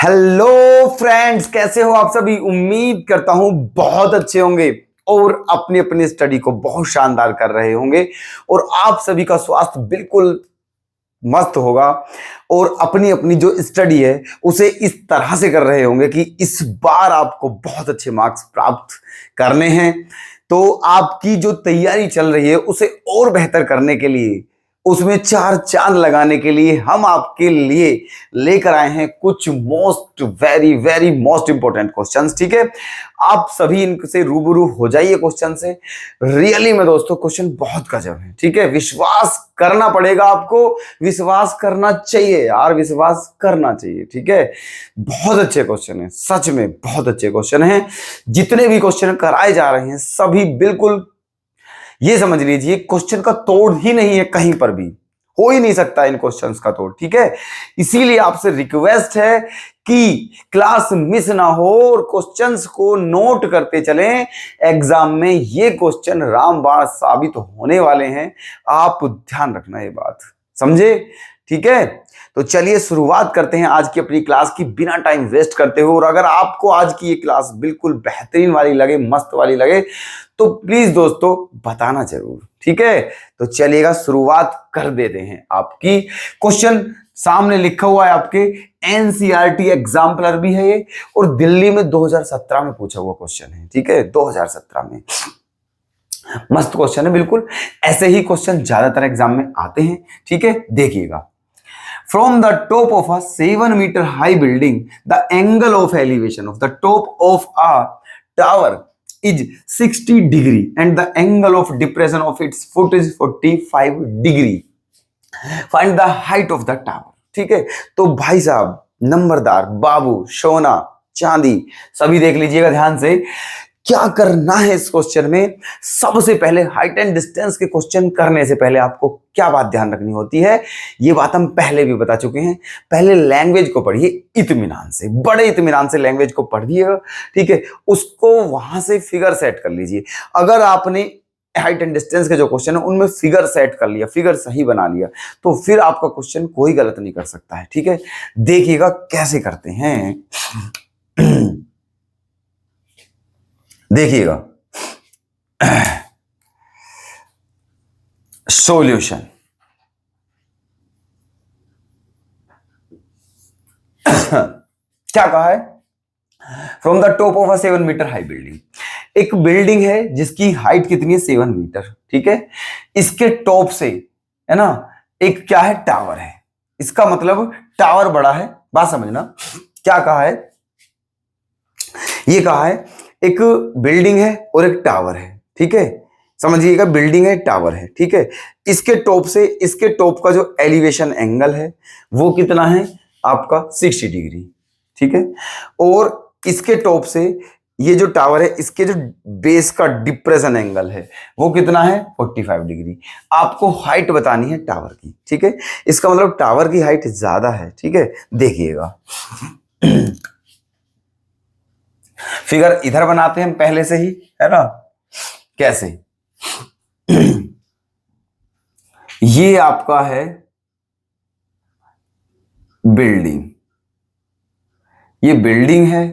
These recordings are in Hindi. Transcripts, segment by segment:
हेलो फ्रेंड्स, कैसे हो आप सभी। उम्मीद करता हूं बहुत अच्छे होंगे और अपनी अपनी स्टडी को बहुत शानदार कर रहे होंगे और आप सभी का स्वास्थ्य बिल्कुल मस्त होगा और अपनी अपनी जो स्टडी है उसे इस तरह से कर रहे होंगे कि इस बार आपको बहुत अच्छे मार्क्स प्राप्त करने हैं। तो आपकी जो तैयारी चल रही है उसे और बेहतर करने के लिए, उसमें चार चांद लगाने के लिए हम आपके लिए लेकर आए हैं कुछ most very very most important questions. ठीक है, आप सभी इनसे रूबरू हो जाइए क्वेश्चन से। रियली में दोस्तों क्वेश्चन बहुत गजब है। ठीक है, विश्वास करना पड़ेगा आपको, विश्वास करना चाहिए यार, विश्वास करना चाहिए। ठीक है, बहुत अच्छे क्वेश्चन है, सच में बहुत अच्छे क्वेश्चन हैं। जितने भी क्वेश्चन कराए जा रहे हैं सभी बिल्कुल ये समझ लीजिए क्वेश्चन का तोड़ ही नहीं है, कहीं पर भी हो ही नहीं सकता इन क्वेश्चंस का तोड़। ठीक है, इसीलिए आपसे रिक्वेस्ट है कि क्लास मिस ना हो और क्वेश्चंस को नोट करते चलें। एग्जाम में ये क्वेश्चन रामबाण साबित होने वाले हैं, आप ध्यान रखना ये बात, समझे। ठीक है, तो चलिए शुरुआत करते हैं आज की अपनी क्लास की बिना टाइम वेस्ट करते हुए। और अगर आपको आज की ये क्लास बिल्कुल बेहतरीन वाली लगे, मस्त वाली लगे, तो प्लीज दोस्तों बताना जरूर। ठीक है, तो चलिएगा शुरुआत कर देते हैं। आपकी क्वेश्चन सामने लिखा हुआ है आपके, एनसीईआरटी एग्जाम्पलर भी है ये और दिल्ली में 2017 में पूछा हुआ क्वेश्चन है। ठीक है, 2017 में मस्त क्वेश्चन है बिल्कुल। ऐसे ही क्वेश्चन ज्यादातर एग्जाम में आते हैं। ठीक है, देखिएगा। From the top of a 7-meter high building, the angle of elevation of the top of a tower is 60 degree and the angle of depression of its foot is 45 degree. Find the height of the tower. ठीक है, तो भाई साहब, नंबरदार, बाबू, सोना, चांदी, सभी देख लीजिएगा ध्यान से। क्या करना है इस क्वेश्चन में, सबसे पहले हाइट एंड डिस्टेंस के क्वेश्चन करने से पहले आपको क्या बात ध्यान रखनी होती है, ये बात हम पहले भी बता चुके हैं। पहले लैंग्वेज को पढ़िए इत्मीनान से, बड़े इत्मीनान से लैंग्वेज को पढ़िएगा। ठीक है, उसको वहां से फिगर सेट कर लीजिए। अगर आपने हाइट एंड डिस्टेंस के जो क्वेश्चन है उनमें फिगर सेट कर लिया, फिगर सही बना लिया, तो फिर आपका क्वेश्चन कोई गलत नहीं कर सकता है। ठीक है, देखिएगा कैसे करते हैं। देखिएगा सॉल्यूशन। क्या कहा है, from the top of a 7-मीटर हाई बिल्डिंग। एक बिल्डिंग है जिसकी हाइट कितनी है, 7 मीटर। ठीक है, इसके टॉप से, है ना, एक क्या है, टावर है। इसका मतलब टावर बड़ा है, बात समझना। क्या कहा है, ये कहा है एक बिल्डिंग है और एक टावर है। ठीक है, समझिएगा, बिल्डिंग है, टावर है। ठीक है, इसके टॉप से इसके टॉप का जो एलिवेशन एंगल है वो कितना है आपका, 60 डिग्री। ठीक है, और इसके टॉप से ये जो टावर है इसके जो बेस का डिप्रेशन एंगल है वो कितना है, 45 डिग्री। आपको हाइट बतानी है टावर की। ठीक है, इसका मतलब टावर की हाइट ज्यादा है। ठीक है, देखिएगा फिगर इधर बनाते हैं हम पहले से ही, है ना। कैसे, ये आपका है बिल्डिंग, ये बिल्डिंग है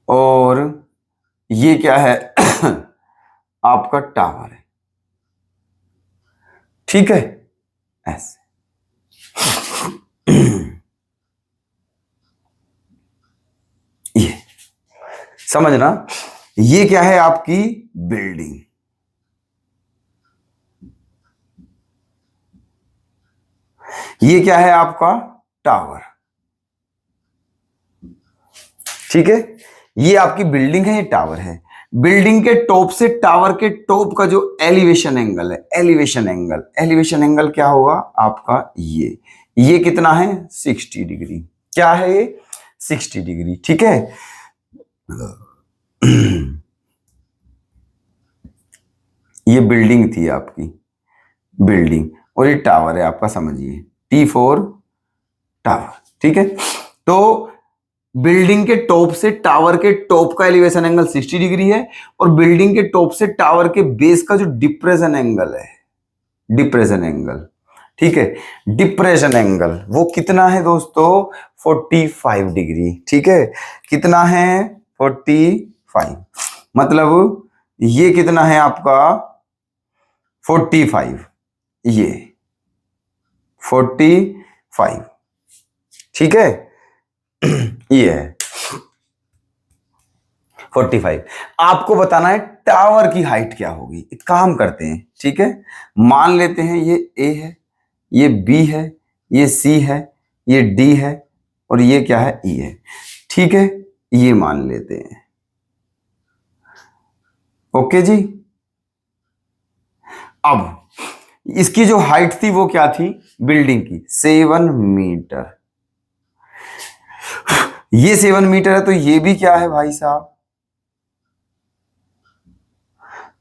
और ये क्या है आपका टावर है। ठीक है, ऐसे ये समझना, ये क्या है आपकी बिल्डिंग, ये क्या है आपका टावर। ठीक है, ये आपकी बिल्डिंग है, ये टावर है। बिल्डिंग के टॉप से टावर के टॉप का जो एलिवेशन एंगल है, एलिवेशन एंगल क्या होगा आपका, ये कितना है, 60 डिग्री। क्या है ये, 60 डिग्री। ठीक है, ये बिल्डिंग थी आपकी, बिल्डिंग, और ये टावर है आपका, समझिए T4 टावर। ठीक है, तो बिल्डिंग के टॉप से टावर के टॉप का एलिवेशन एंगल 60 डिग्री है और बिल्डिंग के टॉप से टावर के बेस का जो डिप्रेशन एंगल है, डिप्रेशन एंगल ठीक है। डिप्रेशन एंगल वो कितना है दोस्तों, 45 डिग्री। ठीक है, कितना है, 45। मतलब ये कितना है आपका 45, ये 45। ठीक है, ये है 45। आपको बताना है टावर की हाइट क्या होगी। एक काम करते हैं, ठीक है, मान लेते हैं ये ए है, ये बी है, ये सी है, ये डी है और ये क्या है, ई है। ठीक है, ये मान लेते हैं। ओके जी। अब इसकी जो हाइट थी वो क्या थी, बिल्डिंग की 7 मीटर। ये 7 मीटर है तो ये भी क्या है भाई साहब,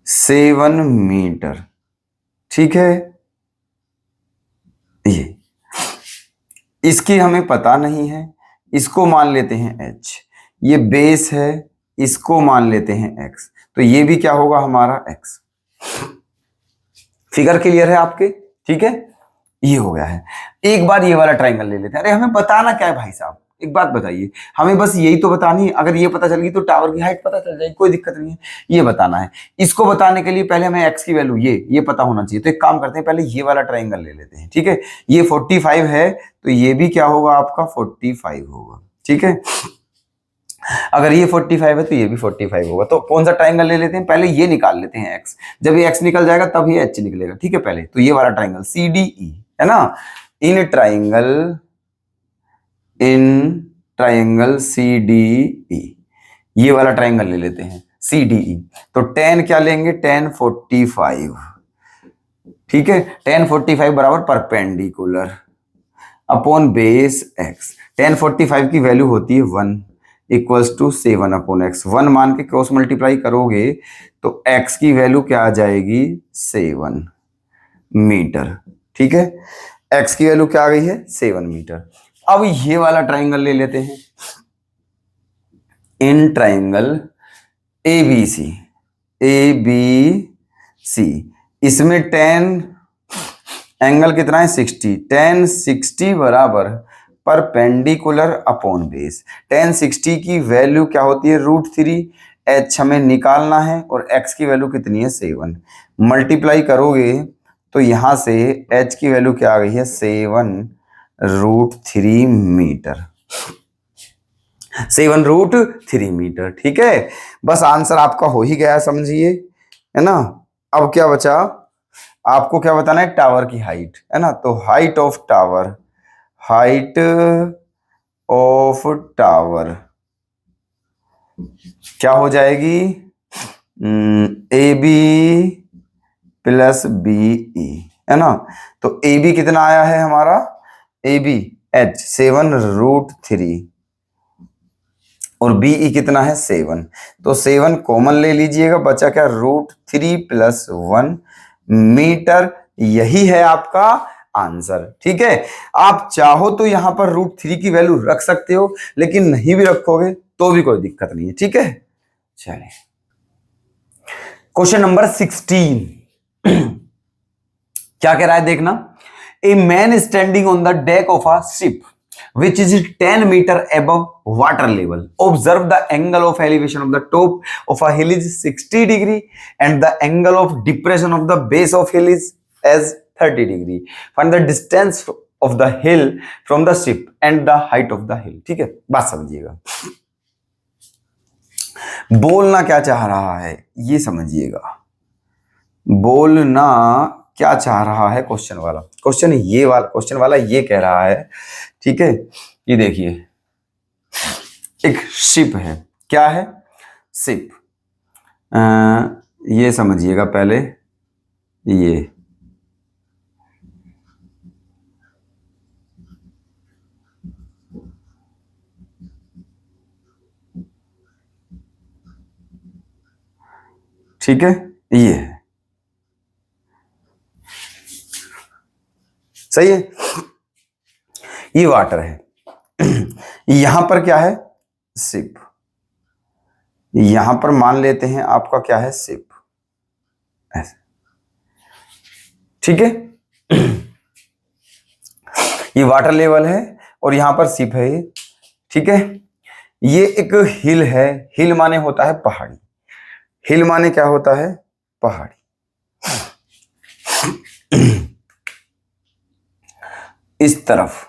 7 मीटर। ठीक है, ये इसकी हमें पता नहीं है, इसको मान लेते हैं h। ये बेस है, इसको मान लेते हैं x, तो ये भी क्या होगा हमारा x। फिगर क्लियर है आपके, ठीक है, ये हो गया है। एक बार ये वाला ट्राइंगल ले लेते हैं। अरे हमें बताना क्या है भाई साहब, एक बात बताइए, हमें बस यही तो बतानी है। अगर ये पता चल गई तो टावर की हाइट पता चल जाएगी, कोई दिक्कत नहीं है। ये बताना है, इसको बताने के लिए पहले हमें x की वैल्यू ये पता होना चाहिए। तो एक काम करते हैं, पहले ये वाला ट्राइंगल ले लेते हैं। ठीक है, ये 45 है तो ये भी क्या होगा आपका 45 होगा। ठीक है, अगर ये 45 है तो ये भी 45 होगा। तो कौन सा ट्राइंगल ले लेते हैं, पहले ये निकाल लेते हैं x। जब ये x निकल जाएगा तब ये h निकलेगा। ठीक है, पहले तो ये वाला ट्राइंगल CDE है ना, इन ट्राइंगल CDE, ये वाला ट्राइंगल ले लेते हैं CDE। तो tan क्या लेंगे, tan 45। ठीक है, tan 45 बराबर perpendicular upon base x। tan 45 की वैल्यू होती है 1 इक्वल्स टू 7 अपॉन x। 1 मान के क्रॉस मल्टीप्लाई करोगे तो x की वैल्यू क्या आ जाएगी, 7 मीटर। ठीक है, x की वैल्यू क्या आ गई है, 7 मीटर। अब ये वाला ट्राइंगल ले लेते हैं, इन ट्राइंगल ABC। इसमें tan एंगल कितना है, 60। tan 60 बराबर परपेंडिकुलर अपॉन बेस। tan 60 की वैल्यू क्या होती है, √3। h हमें निकालना है और x की वैल्यू कितनी है, 7। मल्टीप्लाई करोगे तो यहां से h की वैल्यू क्या आ गई है, 7√3 मीटर। 7√3 मीटर। ठीक है, बस आंसर आपका हो ही गया, समझिए, है ना। अब क्या बचा, आपको क्या बताना है, टावर की हाइट, है ना। तो हाइट ऑफ टावर क्या हो जाएगी, AB प्लस BE, है ना। तो AB कितना आया है हमारा, AB H 7√3 और BE कितना है, 7। तो 7 कॉमन ले लीजिएगा, बचा क्या, √3 + 1 मीटर। यही है आपका आंसर। ठीक है, आप चाहो तो यहां पर √3 की वैल्यू रख सकते हो, लेकिन नहीं भी रखोगे तो भी कोई दिक्कत नहीं है। ठीक है, चलिए क्वेश्चन नंबर 16 क्या कह रहा है देखना। ए man standing on the deck of a ship which is 10 meter above water level. Observe the angle of elevation of the top of a hill is 60 degree and the angle of depression of the base of hill is as 30 degree. Find the distance of the hill from the ship and the height of the hill. ठीक है, बात समझिएगा, बोलना क्या चाह रहा है ये समझिएगा। बोलना क्या चाह रहा है क्वेश्चन वाला ये कह रहा है, ठीक है, ये देखिए एक शिप है, क्या है, शिप। ये समझिएगा पहले, ये ठीक है, ये है, सही है, ये वाटर है। यहां पर क्या है, शिप। यहां पर मान लेते हैं आपका क्या है, शिप, ऐसे। ठीक है, ये वाटर लेवल है और यहां पर सिप है ये, ठीक है। ये एक हिल है, हिल माने होता है पहाड़ी, हिल माने क्या होता है, पहाड़ी। इस तरफ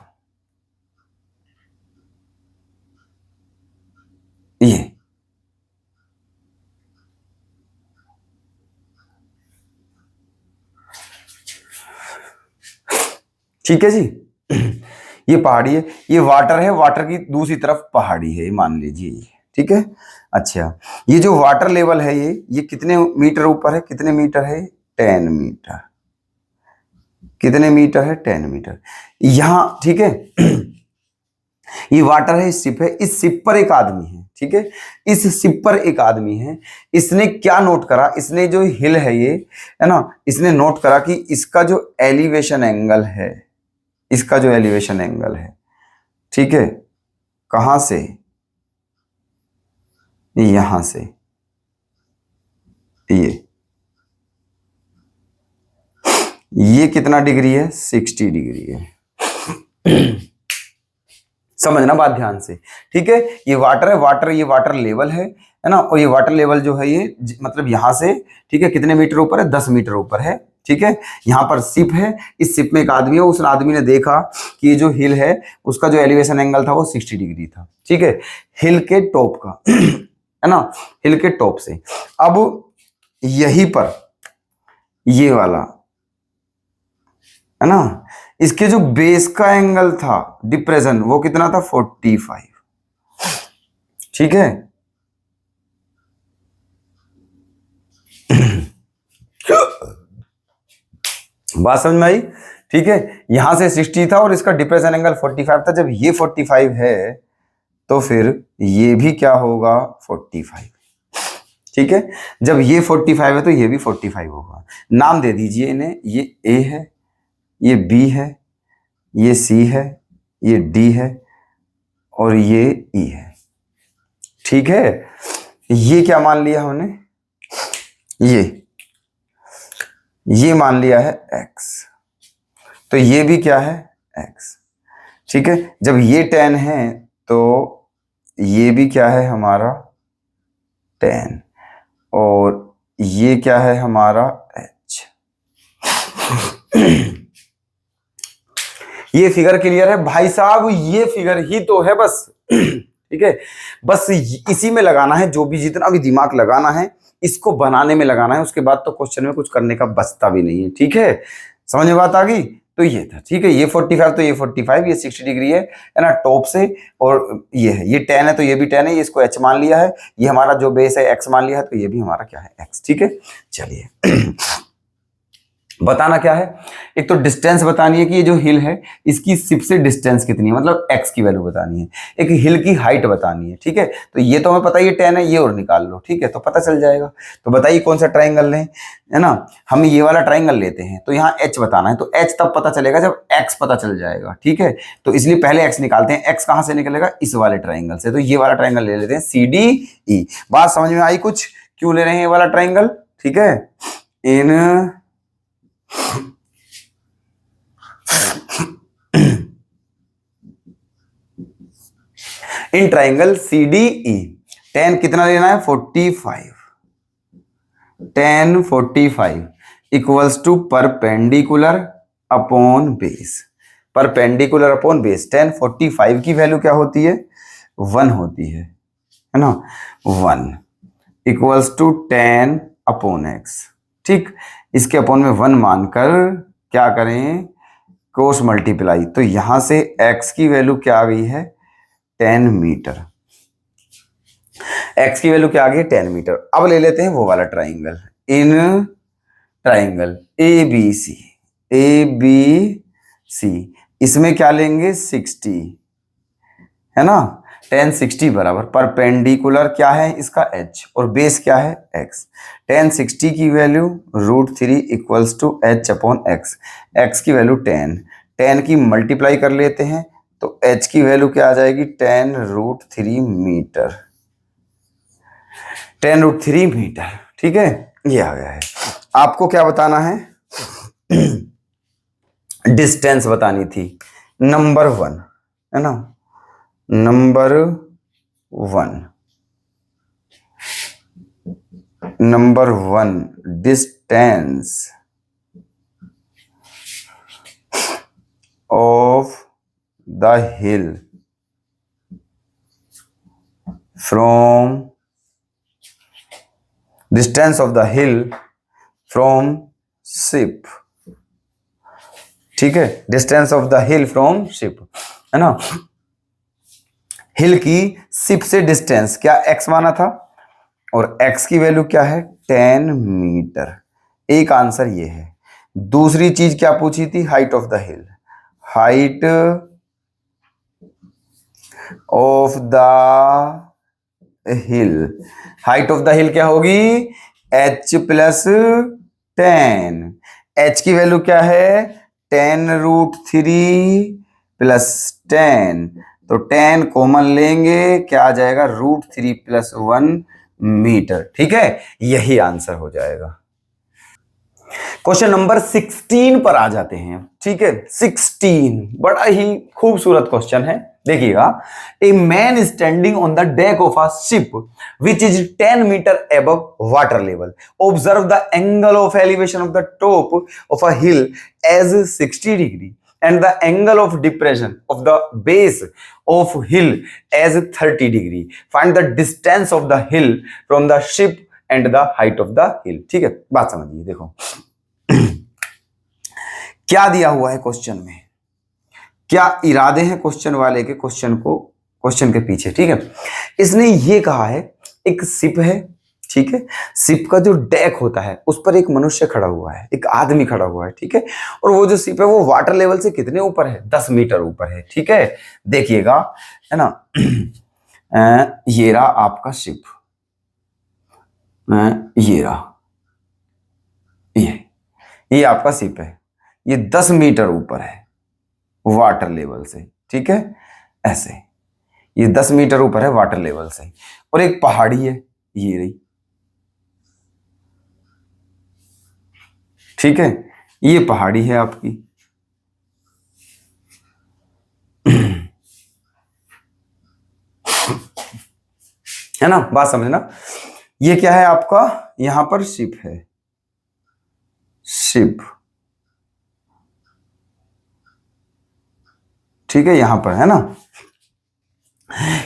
ये, ठीक है जी। ये पहाड़ी है, ये वाटर है, वाटर की दूसरी तरफ पहाड़ी है, मान लीजिए, ठीक है। अच्छा, ये जो वाटर लेवल है ये कितने मीटर ऊपर है, कितने मीटर है, 10 मीटर। कितने मीटर है, 10 मीटर यहां, ठीक है। ये वाटर है, इस शिप है, इस शिप पर एक आदमी है, ठीक है। इस शिप पर एक आदमी है, इसने क्या नोट करा, इसने जो हिल है ये, है ना, इसने नोट करा कि इसका जो एलिवेशन एंगल है, इसका जो एलिवेशन एंगल है, ठीक है, कहां से, यहां से, ये कितना डिग्री है, 60 डिग्री है। समझना बात ध्यान से, ठीक है। ये वाटर है, वाटर, ये वाटर लेवल है ना, और ये वाटर लेवल जो है ये मतलब यहां से, ठीक है, कितने मीटर ऊपर है, 10 मीटर ऊपर है, ठीक है। यहां पर शिप है, इस शिप में एक आदमी है, उस आदमी ने देखा कि ये जो हिल है उसका जो एलिवेशन एंगल था वो 60 डिग्री था, ठीक है, हिल के टॉप का, है ना, हिल के टॉप से। अब यहीं पर ये वाला, है ना, इसके जो बेस का एंगल था डिप्रेशन वो कितना था, 45, ठीक है। बात समझ में आई, ठीक है। यहां से 60 था और इसका डिप्रेशन एंगल 45 था। जब ये 45 है तो फिर ये भी क्या होगा, 45, ठीक है। जब ये 45 है तो ये भी 45 होगा। नाम दे दीजिए इन्हें, ये ए है, ये बी है, ये सी है, ये डी है और ये ई है, ठीक है। ये क्या मान लिया हमने, ये मान लिया है x, तो ये भी क्या है, x, ठीक है। जब ये 10 है तो ये भी क्या है हमारा 10 और ये क्या है हमारा h। ये फिगर क्लियर है भाई साहब, ये फिगर ही तो है बस, ठीक है। बस इसी में लगाना है, जो भी जितना भी दिमाग लगाना है इसको बनाने में लगाना है, उसके बाद तो क्वेश्चन में कुछ करने का बचता भी नहीं है, ठीक है। समझ में बात आ गई, तो ये था, ठीक है। ये 45 तो ये 45, ये 60 डिग्री है ना टॉप से, और ये है, ये 10 है तो ये भी 10 है, ये इसको h मान लिया है, ये हमारा जो बेस है x मान लिया है, तो ये भी हमारा क्या है, x, ठीक है। चलिए बताना क्या है, एक तो डिस्टेंस बतानी है कि ये जो हिल है इसकी शिप से डिस्टेंस कितनी है, मतलब x की वैल्यू बतानी है, एक हिल की हाइट बतानी है, ठीक है। तो ये तो हमें पता है ये 10 है, ये और निकाल लो, ठीक है, तो पता चल जाएगा। तो बताइए कौन सा ट्राइंगल लें, है ना, हम ये वाला ट्राइंगल लेते हैं, तो यहाँ h बताना है, तो h तब पता चलेगा जब x पता चल जाएगा, ठीक है। तो इसलिए पहले x निकालते हैं, x कहां से निकलेगा, इस वाले ट्राइंगल से, तो ये वाला ट्राइंगल ले लेते हैं CDE। बात समझ में आई कुछ, क्यों ले रहे हैं ये वाला ट्राइंगल, ठीक है। इन ट्राइंगल CDE 10 कितना लेना है, 45, 10 45 equals to perpendicular upon base, perpendicular upon base. 10 45 की वैल्यू क्या होती है, 1 होती है ना, 1 इक्वल्स टू 10 अपॉन x, ठीक। इसके अपॉन में 1 मानकर क्या करें, क्रॉस मल्टीप्लाई, तो यहां से x की वैल्यू क्या आ गई है, 10 मीटर, x की वैल्यू क्या आ गई, 10 मीटर। अब ले लेते हैं वो वाला ट्राइंगल, इन ट्राइंगल ABC, इसमें क्या लेंगे, 60, है ना, 10 60 बराबर परपेंडिकुलर क्या है इसका h और बेस क्या है x। 10 60 की value √3 equals to h upon x, x की वैल्यू 10, 10 की मल्टीप्लाई कर लेते हैं तो h की वैल्यू क्या आ जाएगी, 10 √3 मीटर, 10 √3 मीटर, ठीक है। ये आ गया है। आपको क्या बताना है, डिस्टेंस बतानी थी, नंबर वन, है ना, number one, number one distance of the hill from, distance of the hill from ship, ठीक है, distance of the hill from ship, है ना, हिल की शिप से डिस्टेंस क्या x माना था और x की वैल्यू क्या है 10 मीटर, एक आंसर ये है। दूसरी चीज क्या पूछी थी, height of the hill, height of the hill, height of the हिल क्या होगी h प्लस 10, h की वैल्यू क्या है 10√3 प्लस 10, तो 10 कॉमन लेंगे क्या आ जाएगा √3 प्लस 1 मीटर, ठीक है, यही आंसर हो जाएगा। क्वेश्चन नंबर 16 पर आ जाते हैं, ठीक है, 16 बड़ा ही खूबसूरत क्वेश्चन है, देखिएगा, a man standing on the deck of a ship which is 10 metre above water level, observe the angle of elevation of the top of a hill as 60 degree and the angle of depression of the base of hill as 30 degree, find the distance of the hill from the ship and the height of the hill, ठीक है, बात समझिए, देखो क्या दिया हुआ है क्वेश्चन में, क्या इरादे हैं क्वेश्चन वाले के, क्वेश्चन के पीछे, ठीक है, इसने ये कहा है एक शिप है, ठीक है, शिप का जो डेक होता है उस पर एक मनुष्य खड़ा हुआ है, एक आदमी खड़ा हुआ है, ठीक है, और वो जो शिप है वो वाटर लेवल से कितने ऊपर है 10 मीटर ऊपर है, ठीक है, देखिएगा, है ना, ये रहा आपका शिप, ये रहा, ये आपका शिप है, ये 10 मीटर ऊपर है वाटर लेवल से, ठीक है, ऐसे ये 10 मीटर ऊपर है वाटर लेवल से, और एक पहाड़ी है ये रही, ठीक है, ये पहाड़ी है आपकी, है ना, बात समझना, ये क्या है आपका, यहां पर शिप है, शिप, ठीक है, यहां पर है ना,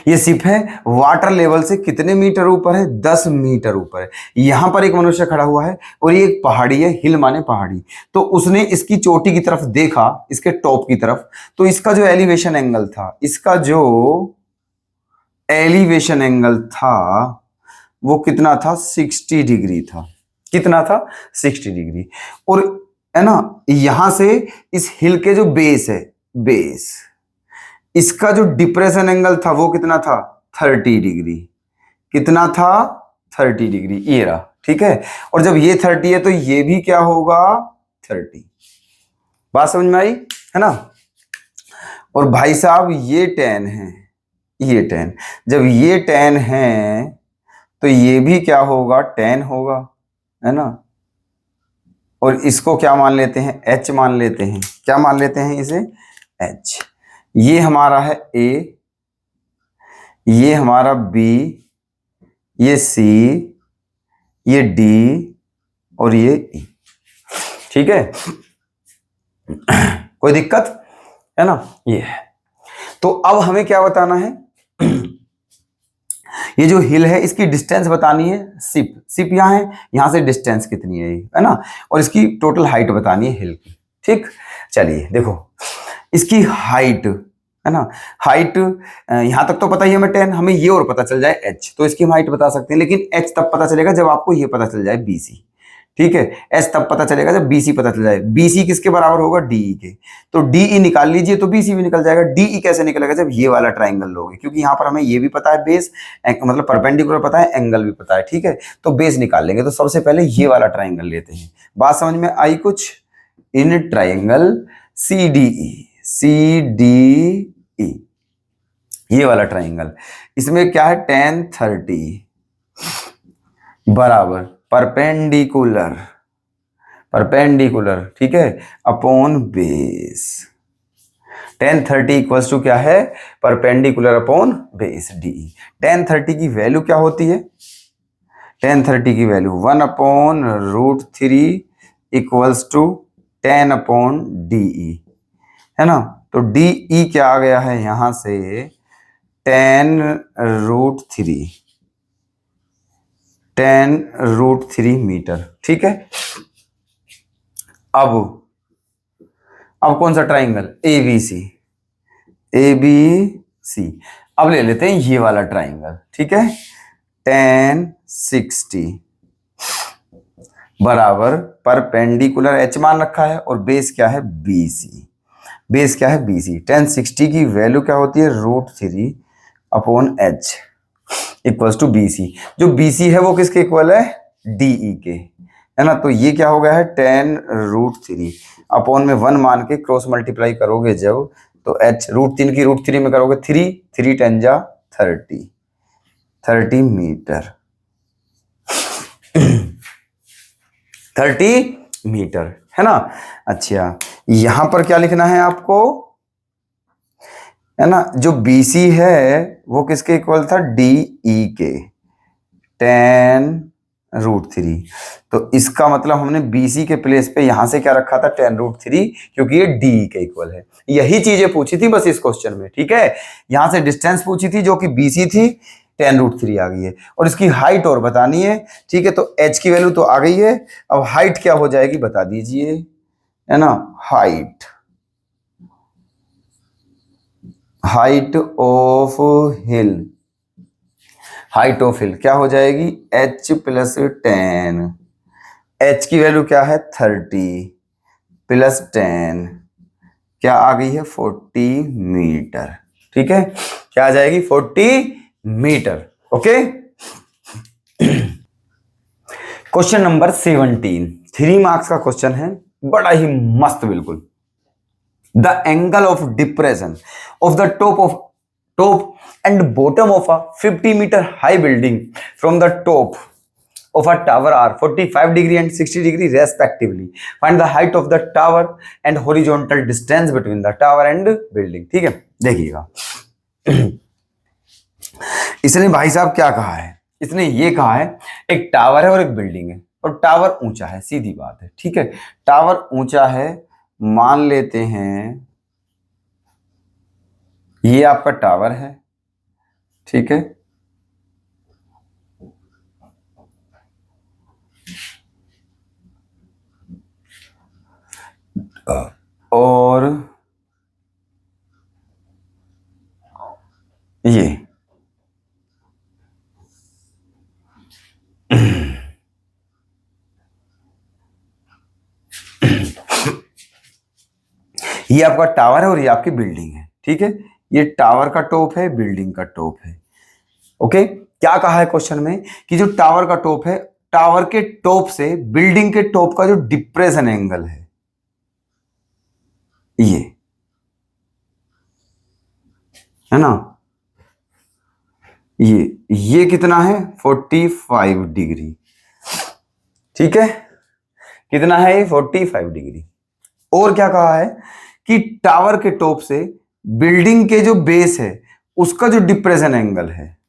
ये शिप है, वाटर लेवल से कितने मीटर ऊपर है 10 मीटर ऊपर है, यहां पर एक मनुष्य खड़ा हुआ है और ये एक पहाड़ी है, हिल माने पहाड़ी, तो उसने इसकी चोटी की तरफ देखा, इसके टॉप की तरफ, तो इसका जो एलिवेशन एंगल था, इसका जो एलिवेशन एंगल था वो कितना था 60 डिग्री था, कितना था 60 डिग्री, और है ना, यहां से इस हिल के जो बेस है, बेस, इसका जो डिप्रेशन एंगल था वो कितना था 30 डिग्री, कितना था 30 डिग्री, ये रहा, ठीक है, और जब ये 30 है तो ये भी क्या होगा 30, बात समझ में आई, है ना, और भाई साहब ये 10 है, ये 10, जब ये 10 है तो ये भी क्या होगा 10 होगा, है ना, और इसको क्या मान लेते हैं h मान लेते हैं, क्या मान लेते हैं इसे h, ये हमारा है A, ये हमारा B, ये C, ये D और ये E, ठीक है, कोई दिक्कत है ना, ये है, तो अब हमें क्या बताना है, ये जो हिल है इसकी डिस्टेंस बतानी है, शिप यहां है, यहां से डिस्टेंस कितनी है ना, और इसकी टोटल हाइट बतानी है हिल की, ठीक, चलिए देखो, इसकी हाइट, है ना, हाइट यहां तक तो पता ही हमें 10, हमें ये और पता चल जाए h, तो इसकी हम हाइट बता सकते हैं, लेकिन h तब पता चलेगा जब आपको ये पता चल जाए BC, ठीक है, h तब पता चलेगा जब BC पता चल जाए, BC किसके बराबर होगा DE के, तो DE निकाल लीजिए तो BC भी निकल जाएगा, DE कैसे निकलेगा जब ये वाला ट्राइंगल लोगे, क्योंकि यहाँ पर हमें ये भी पता है बेस, मतलब परपेंडिकुलर पता है, एंगल भी पता है, ठीक है, तो बेस निकाल लेंगे, तो सबसे पहले ये वाला ट्राइंगल लेते हैं, बात समझ में आई कुछ, इन ट्राइंगल CDE, ये वाला ट्राइंगल, इसमें क्या है tan 30 बराबर परपेंडिकुलर, ठीक है, upon base, tan 30 equals to क्या है, परपेंडिकुलर अपॉन बेस डी। tan 30 की वैल्यू क्या होती है, tan 30 की वैल्यू 1/√3 इक्वल्स टू 10/DE है ना। तो DE क्या आ गया है यहां से, 10√3 मीटर। ठीक है, अब कौन सा ट्राइंगल, ए बी सी। अब ले लेते हैं ये वाला ट्राइंगल। ठीक है, tan 60 बराबर परपेंडिकुलर एच मान रखा है और बेस क्या है BC। बेस क्या है BC। tan 60 की वैल्यू क्या होती है, √3/H इक्वल्स टू BC। जो BC है वो किसके इक्वल है, DE के, है ना। तो ये क्या हो गया है, 10√3 अपॉन में 1 मान के क्रॉस मल्टीप्लाई करोगे जब, तो H √3 की √3 में करोगे 3 10 जा 30 मीटर। 30 मीटर है ना। अच्छा, यहां पर क्या लिखना है आपको, है ना, जो BC है वो किसके इक्वल था, DE के, 10√3। तो इसका मतलब हमने BC के प्लेस पे यहां से क्या रखा था, 10√3, क्योंकि ये DE के इक्वल है। यही चीजें पूछी थी बस इस क्वेश्चन में। ठीक है, यहां से डिस्टेंस पूछी थी जो कि BC थी, 10√3 आ गई है, और इसकी हाइट और बतानी है। ठीक है, तो H की वैल्यू तो आ गई है, अब हाइट क्या हो जाएगी बता दीजिए, है ना। हाइट ऑफ हिल क्या हो जाएगी, H + 10। H की वैल्यू क्या है, 30 + 10 क्या आ गई है, 40 मीटर। ठीक है, क्या आ जाएगी, 40 metre. Okay. Question number 17, 3 marks का क्वेश्चन है, बड़ा ही मस्त बिल्कुल। The angle of depression of the top and bottom of a 50-meter high building from the top of a tower are 45 degree and 60 degree respectively. Find the height of the tower and horizontal distance between the tower and building. ठीक है, देखिएगा। इसने भाई साहब क्या कहा है, इसने ये कहा है एक टावर है और एक बिल्डिंग है, और टावर ऊंचा है, सीधी बात है। ठीक है, टावर ऊंचा है, मान लेते हैं ये आपका टावर है। ठीक है, और ये आपका टावर है और ये आपकी बिल्डिंग है। ठीक है, ये टावर का टॉप है, बिल्डिंग का टॉप है। ओके, क्या कहा है क्वेश्चन में कि जो टावर का टॉप है, टावर के टॉप से बिल्डिंग के टॉप का जो डिप्रेशन एंगल है, ये है ना, ये कितना है, 45 डिग्री। ठीक है, कितना है ये, 45 डिग्री। और क्या कहा है कि टावर के टॉप से बिल्डिंग के जो बेस है उसका जो डिप्रेशन एंगल है,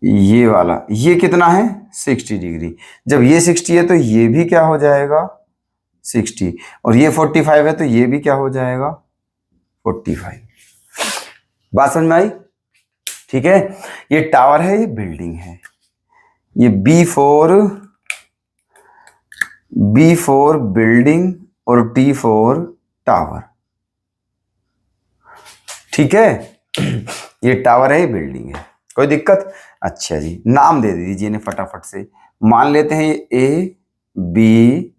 ये वाला, ये कितना है, 60 डिग्री। जब ये 60 है तो ये भी क्या हो जाएगा, 60, और ये 45 है तो ये भी क्या हो जाएगा, 45। बात समझ में आई। ठीक है, ये टावर है, ये बिल्डिंग है, ये B4 बिल्डिंग और T4 टावर। ठीक है, ये टावर है, ये बिल्डिंग है, कोई दिक्कत। अच्छा जी, नाम दे दीजिए इन्हें फटाफट से। मान लेते हैं ये ABCDE।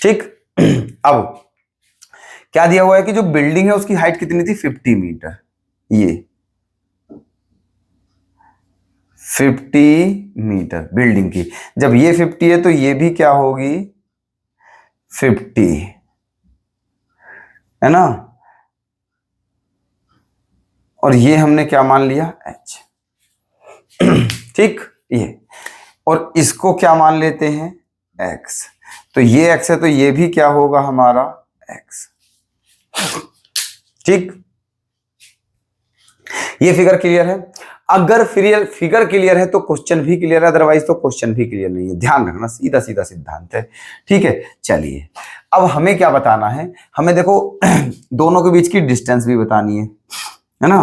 ठीक, अब क्या दिया हुआ है कि जो बिल्डिंग है उसकी हाइट कितनी थी, 50 मीटर। ये 50 मीटर बिल्डिंग की, जब ये 50 है तो ये भी क्या होगी, 50, है ना, और ये हमने क्या मान लिया, h। ठीक, ये, और इसको क्या मान लेते हैं, x। तो ये x है तो ये भी क्या होगा हमारा x। ठीक, ये फिगर क्लियर है। अगर फिगर क्लियर है तो क्वेश्चन भी क्लियर है, अदरवाइज तो क्वेश्चन भी क्लियर नहीं है। ध्यान रखना, सीधा सीधा सिद्धांत है। ठीक है, चलिए अब हमें क्या बताना है, हमें देखो दोनों के बीच की डिस्टेंस भी बतानी है ना।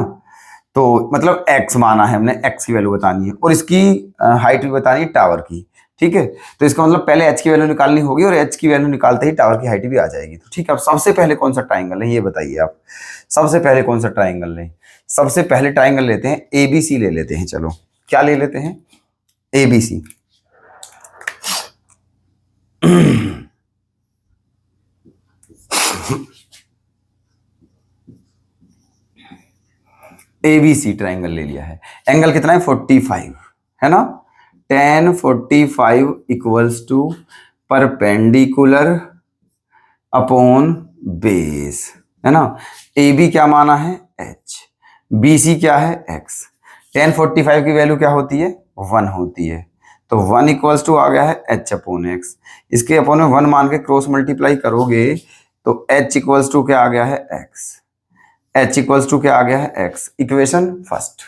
तो मतलब x माना है हमने, x की वैल्यू बतानी है, और इसकी हाइट भी बतानी है टावर की। ठीक है, तो इसका मतलब पहले h की वैल्यू निकालनी होगी, और h की वैल्यू निकालते ही टावर की हाइट भी आ जाएगी। तो ठीक है, अब सबसे पहले कौन सा ट्राइंगल है ये बताइए आप, सबसे पहले कौन सा ट्राइंगल लें। सबसे पहले ट्राइंगल लेते हैं ABC ले लेते हैं। चलो क्या ले लेते हैं, ABC। ABC ट्राइंगल ले लिया है। एंगल कितना है, 45, है ना। tan 45 equals to perpendicular upon base, है ना। AB क्या माना है, h, BC क्या है, x। tan 45 की वैल्यू क्या होती है, 1 होती है, तो 1 इक्वल्स टू आ गया है h अपॉन x। इसके अपॉन में 1 मान के क्रॉस मल्टीप्लाई करोगे तो h इक्वल्स टू क्या आ गया है, x। h इक्वल्स टू क्या आ गया है, x। इक्वेशन फर्स्ट,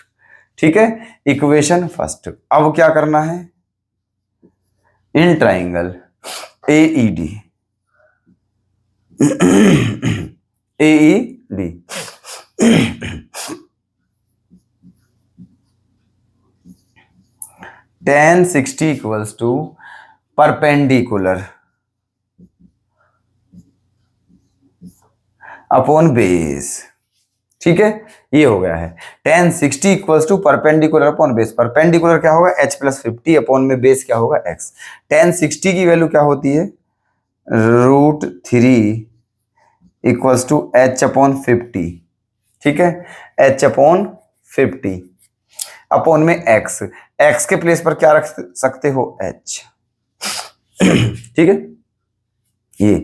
ठीक है, इक्वेशन फर्स्ट। अब क्या करना है, in triangle AED AED tan 60 equals to perpendicular upon base. ठीक है, ये हो गया है tan 60 equals to perpendicular upon base. Perpendicular क्या होगा, h प्लस 50 अपॉन में बेस क्या होगा, x। tan 60 की वैल्यू क्या होती है, √3 इक्वल्स टू h अपॉन 50। ठीक है, h अपॉन 50 अपॉन में x के प्लेस पर क्या रख सकते हो, h। ठीक है, ये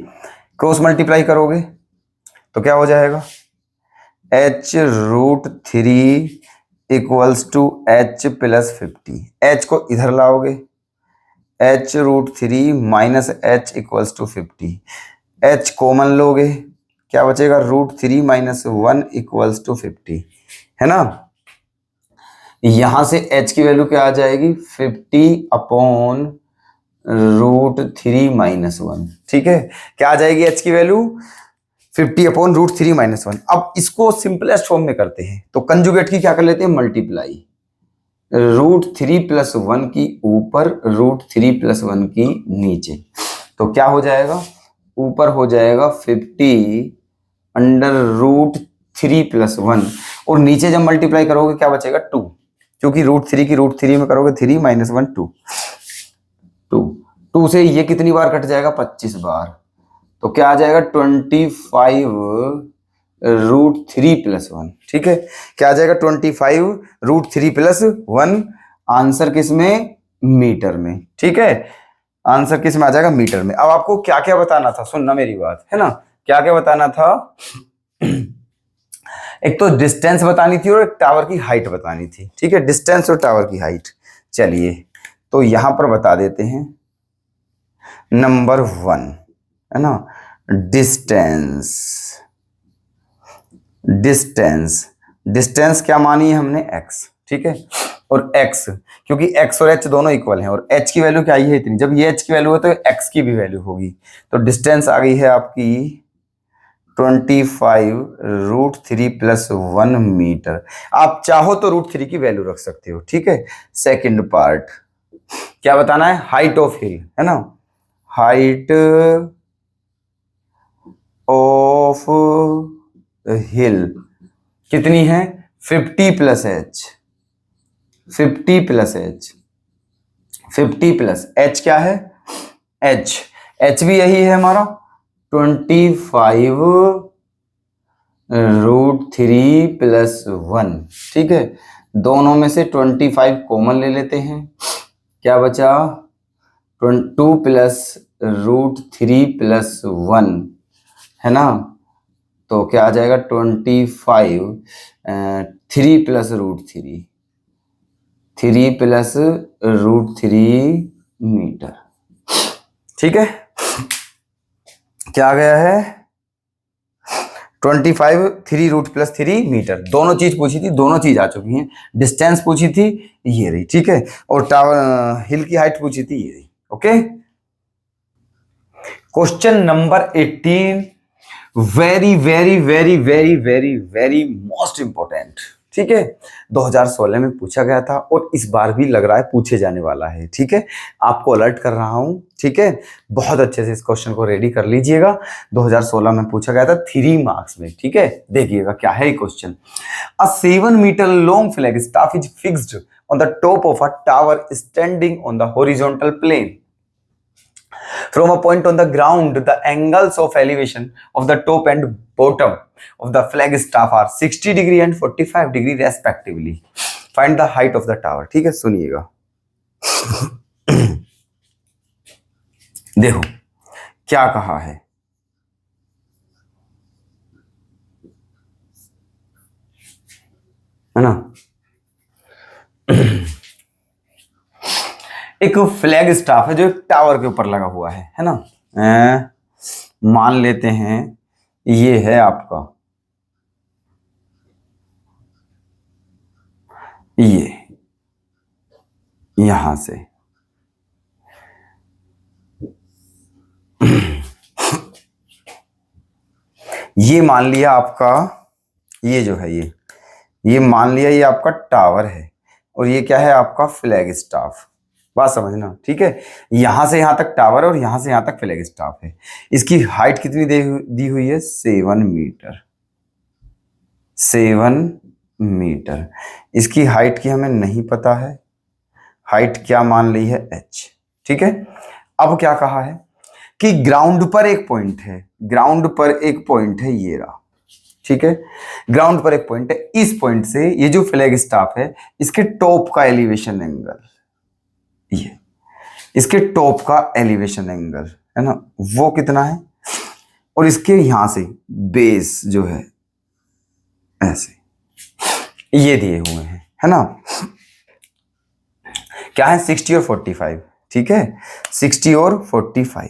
क्रॉस मल्टीप्लाई करोगे तो क्या हो जाएगा, h√3 equals to h plus 50। h को इधर लाओगे, h√3 minus h equals to 50। h common लोगे, क्या बचेगा, √3 माइनस 1 इक्वल्स टू 50, है ना। यहां से h की वैल्यू क्या आ जाएगी, 50 अपॉन √3 माइनस 1। ठीक है, क्या आ जाएगी h की वैल्यू, 50 अपॉन √3 माइनस 1। अब इसको सिंपलेस्ट फॉर्म में करते हैं, तो कंजुगेट की क्या कर लेते हैं, मल्टीप्लाई, √3 प्लस 1 की ऊपर, √3 प्लस 1 की नीचे। तो क्या हो जाएगा, ऊपर हो जाएगा 50 अंडर √3 प्लस 1, और नीचे जब मल्टीप्लाई करोगे क्या बचेगा, 2, क्योंकि √3 की √3 में करोगे 3 माइनस 1 2 से ये कितनी बार कट जाएगा, 25 बार। तो क्या आ जाएगा, 25 √3 प्लस 1। ठीक है, क्या आ जाएगा, 25 √3 प्लस 1। आंसर किस में, मीटर में। ठीक है, आंसर किस में आ जाएगा, मीटर में। अब आपको क्या क्या बताना था, सुनना मेरी बात, है ना, क्या क्या बताना था। एक तो डिस्टेंस बतानी थी और एक टावर की हाइट बतानी थी। ठीक है, डिस्टेंस और टावर की हाइट। चलिए तो यहां पर बता देते हैं, नंबर 1, है ना, डिस्टेंस। डिस्टेंस क्या मानी है हमने, x। ठीक है, और x, क्योंकि x और h दोनों इक्वल हैं, और h की वैल्यू क्या आई है, इतनी। जब ये h की वैल्यू है तो x की भी वैल्यू होगी। तो डिस्टेंस आ गई है आपकी 25 √3 प्लस 1 मीटर। आप चाहो तो √3 की वैल्यू रख सकते हो। ठीक है, सेकंड पार्ट क्या बताना है, हाइट ऑफ हिल, है ना, हाइट ऑफ हिल कितनी है, 50 plus h, 50 plus h, 50 plus h क्या है, h भी यही है हमारा 25 √3 प्लस 1। ठीक है, दोनों में से 25 कॉमन ले लेते हैं, क्या बचा, 2 प्लस √3+1 है ना, तो क्या आ जाएगा 25, 3+√3, 3+√3 मीटर। ठीक है, क्या आ गया है 25, 3√+3 मीटर। दोनों चीज पूछी थी, दोनों चीज आ चुकी हैं। डिस्टेंस पूछी थी, ये रही, ठीक है, और टावर हिल की हाइट पूछी थी, ये रही। Okay, question number 18, very very very very very very most important. ठीक है, 2016 में पूछा गया था और इस बार भी लग रहा है पूछे जाने वाला है। ठीक है, आपको अलर्ट कर रहा हूं। ठीक है, बहुत अच्छे से इस क्वेश्चन को रेडी कर लीजिएगा। 2016 में पूछा गया था 3 मार्क्स में। ठीक है, देखिएगा क्या है question. A 7 metre long flag staff is fixed on the top of a tower standing on the horizontal plane. From a point on the ground, the angles of elevation of the top and bottom of the flag staff are 60 degree and 45 degree respectively. Find the height of the tower. ठीक है, सुनिएगा। देखो क्या कहा है ना, एक फ्लैग स्टाफ है जो एक टावर के ऊपर लगा हुआ है ना। मान लेते हैं ये है आपका, ये यहां से ये मान लिया आपका, ये जो है ये मान लिया ये आपका टावर है और ये क्या है आपका फ्लैग स्टाफ। बात समझना, ठीक है, यहां से यहां तक टावर और यहां से यहां तक फ्लैग स्टाफ है। इसकी हाइट कितनी दी हुई है 7 मीटर, 7 मीटर। इसकी हाइट की हमें नहीं पता है, हाइट क्या मान ली है h। ठीक है, अब क्या कहा है कि ग्राउंड पर एक पॉइंट है, ग्राउंड पर एक पॉइंट है ये रहा। ठीक है, ग्राउंड पर एक पॉइंट है, इस पॉइंट से ये जो फ्लैग स्टाफ है इसके टॉप का एलिवेशन एंगल, ये इसके टॉप का एलिवेशन एंगल है ना, वो कितना है, और इसके यहां से बेस जो है ऐसे ये दिए हुए हैं, है ना, क्या है 60 और 45। ठीक है, 60 और 45,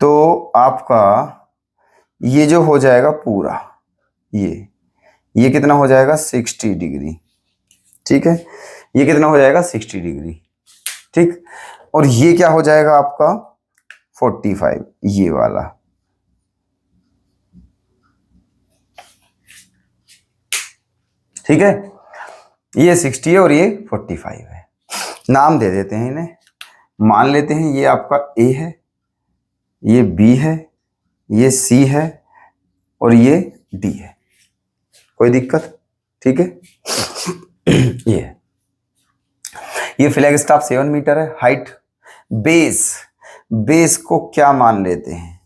तो आपका ये जो हो जाएगा पूरा, ये कितना हो जाएगा 60 डिग्री। ठीक है, ये कितना हो जाएगा 60 डिग्री। ठीक, और ये क्या हो जाएगा आपका 45, ये वाला। ठीक है, ये 60 है और ये 45 है। नाम दे देते हैं इन्हें, मान लेते हैं ये आपका A है, ये B है, ये C है और ये D है। कोई दिक्कत? ठीक है, ये फ्लैग स्टाफ 7 मीटर है। हाइट, बेस को क्या मान लेते हैं,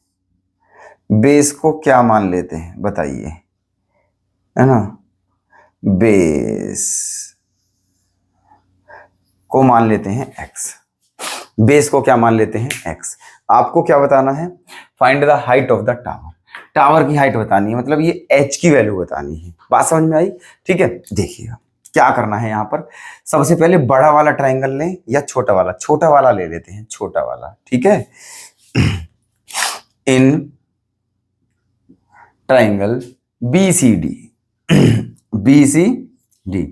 बेस को क्या मान लेते हैं बताइए, है ना, बेस को मान लेते हैं x, बेस को क्या मान लेते हैं x। आपको क्या बताना है, find the height of the tower, tower की हाइट बतानी है, मतलब ये h की वैल्यू बतानी है। बात समझ में आई? ठीक है, देखिएगा क्या करना है। यहां पर सबसे पहले बड़ा वाला ट्राइंगल लें या छोटा वाला, छोटा वाला ले लेते हैं, छोटा वाला। ठीक है, इन ट्राइंगल BCD, BCD,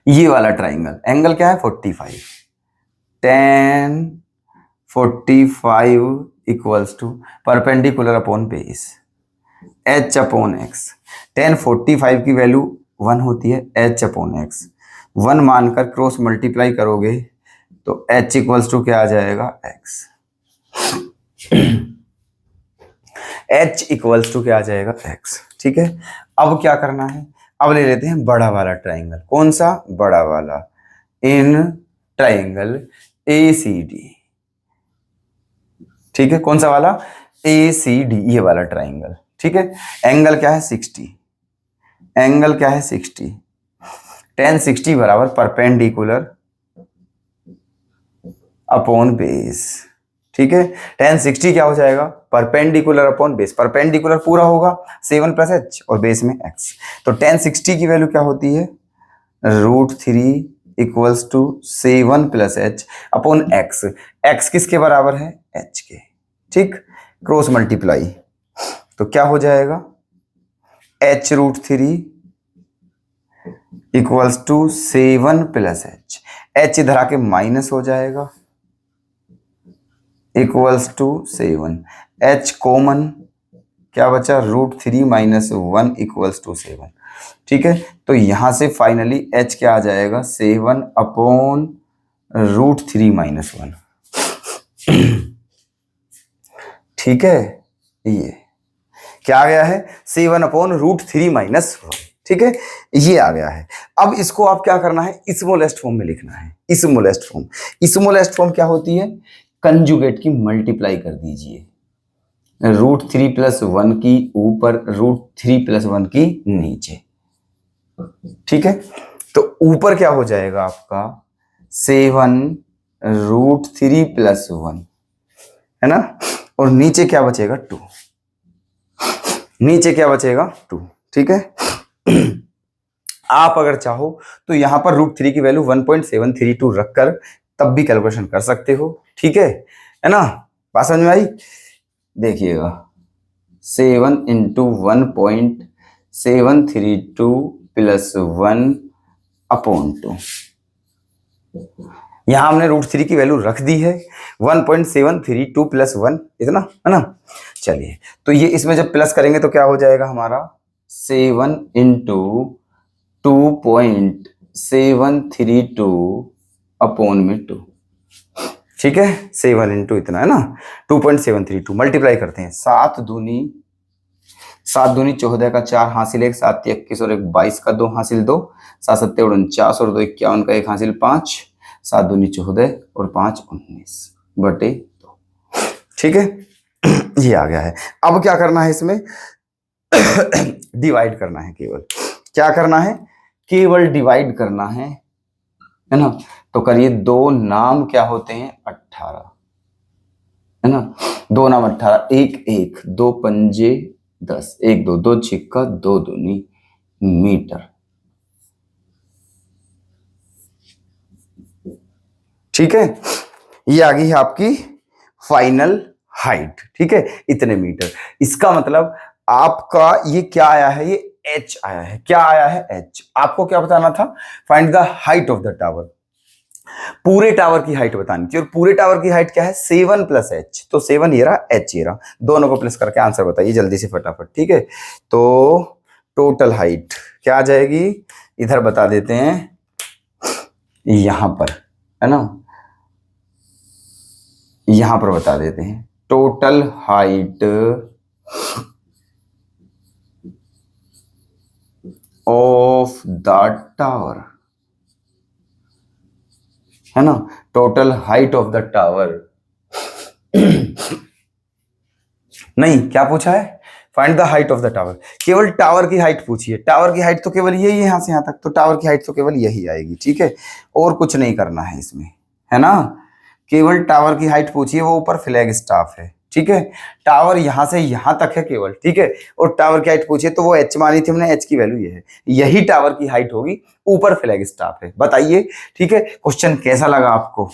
ये वाला ट्राइंगल एंगल क्या है 45, tan 45 equals to perpendicular upon base h upon x। tan 45 की वैल्यू 1 होती है, h अपॉन x 1 मानकर क्रॉस मल्टीप्लाई करोगे तो h इक्वल्स टू क्या आ जाएगा x, h इक्वल्स टू क्या आ जाएगा x। ठीक है, अब क्या करना है, अब ले लेते हैं बड़ा वाला ट्राइंगल। कौन सा बड़ा वाला, इन ट्राइंगल ACD। ठीक है, कौन सा वाला ACD, ये वाला ट्राइंगल। ठीक है, एंगल क्या है 60, एंगल क्या है 60, tan 60 बराबर परपेंडिकुलर अपॉन बेस। ठीक है, tan 60 क्या हो जाएगा, परपेंडिकुलर अपॉन बेस। परपेंडिकुलर पूरा होगा 7 प्लस h और बेस में x, तो tan 60 की वैल्यू क्या होती है, √3 equals to 7 plus h upon x। x किसके बराबर है, h के। ठीक, क्रॉस मल्टीप्लाई, तो क्या हो जाएगा, h√3 equals to 7 plus h। h इधर आके माइनस हो जाएगा, इक्वल्स टू 7। h कॉमन, क्या बचा, √3 माइनस 1 इक्वल्स टू 7। ठीक है, तो यहां से फाइनली h क्या आ जाएगा, 7 अपॉन √3 माइनस 1। ठीक है, ये क्या आ गया है, 7 अपॉन √3 माइनस 1। ठीक है, ये आ गया है। अब इसको आप क्या करना है, स्मॉलेस्ट फॉर्म में लिखना है। स्मॉलेस्ट फॉर्म, स्मॉलेस्ट फॉर्म क्या होती है, कंजुगेट की मल्टीप्लाई कर दीजिए, √3 प्लस 1 की ऊपर, √3 प्लस 1 की नीचे। ठीक है, तो ऊपर क्या हो जाएगा आपका 7 √3 प्लस 1, है ना, और नीचे क्या बचेगा 2, नीचे क्या बचेगा 2। ठीक है, आप अगर चाहो तो यहां पर √3 की वैल्यू 1.732 रखकर तब भी कैलकुलेशन कर सकते हो। ठीक है ना, बात समझ में आई, देखिएगा 7 इंटू 1.732 प्लस 1 अपॉन 2, यहां हमने √3 की वैल्यू रख दी है, 1.732 प्लस 1 इतना, है ना। चलिए, तो ये इसमें जब प्लस करेंगे तो क्या हो जाएगा हमारा, 7 इंटू 2.732 अपॉन में 2। ठीक है, 7 इंटू इतना, है ना, 2.732 मल्टीप्लाई करते हैं, 7 दूनी 14 का 4 हासिल 1, 7 21 और 1 22 का 2 हासिल 2, 7 7 49 और 2 51 का 1 हासिल 5, 7 दूनी 14 और 5 19 बटे 2। ठीक है, ये आ गया है। अब क्या करना है इसमें, डिवाइड करना है, केवल क्या करना है, केवल डिवाइड करना है ना। तो करिए, 2 नाम क्या होते हैं 18, है ना, 2 नाम 18, 1 1, 2 पंजे 10, 1 2 2 छिक्का 2 दूनी मीटर। ठीक है, ये आ गई है आपकी फाइनल हाइट। ठीक है, इतने मीटर। इसका मतलब आपका ये क्या आया है, ये h आया है। क्या आया है, h। आपको क्या बताना था, find the height of the tower. पूरे टावर की हाइट बतानी थी, और पूरे टावर की हाइट क्या है, 7 प्लस h। तो 7 ये रहा, h ये रहा, दोनों को प्लस करके आंसर बताइए जल्दी से फटाफट। ठीक है, तो टोटल हाइट क्या आ जाएगी, इधर बता देते हैं, यहां पर, है ना, यहां पर बता देते हैं, total height of the tower, है ना, total height of the tower. नहीं, क्या पूछा है, find the height of the tower. केवल टावर की हाइट पूछी है, टावर की हाइट तो केवल यही है यहां से यहां तक, तो टावर की हाइट तो केवल यही आएगी। ठीक है, और कुछ नहीं करना है इसमें, है ना, केवल टावर की हाइट पूछी है, वो ऊपर फ्लैग स्टाफ है। ठीक है, टावर यहां से यहां तक है केवल। ठीक है, और टावर की हाइट पूछी है तो वो h मानी थी हमने, h की वैल्यू ये है, यही टावर की हाइट होगी, ऊपर फ्लैग स्टाफ है। बताइए, ठीक है, क्वेश्चन कैसा लगा आपको।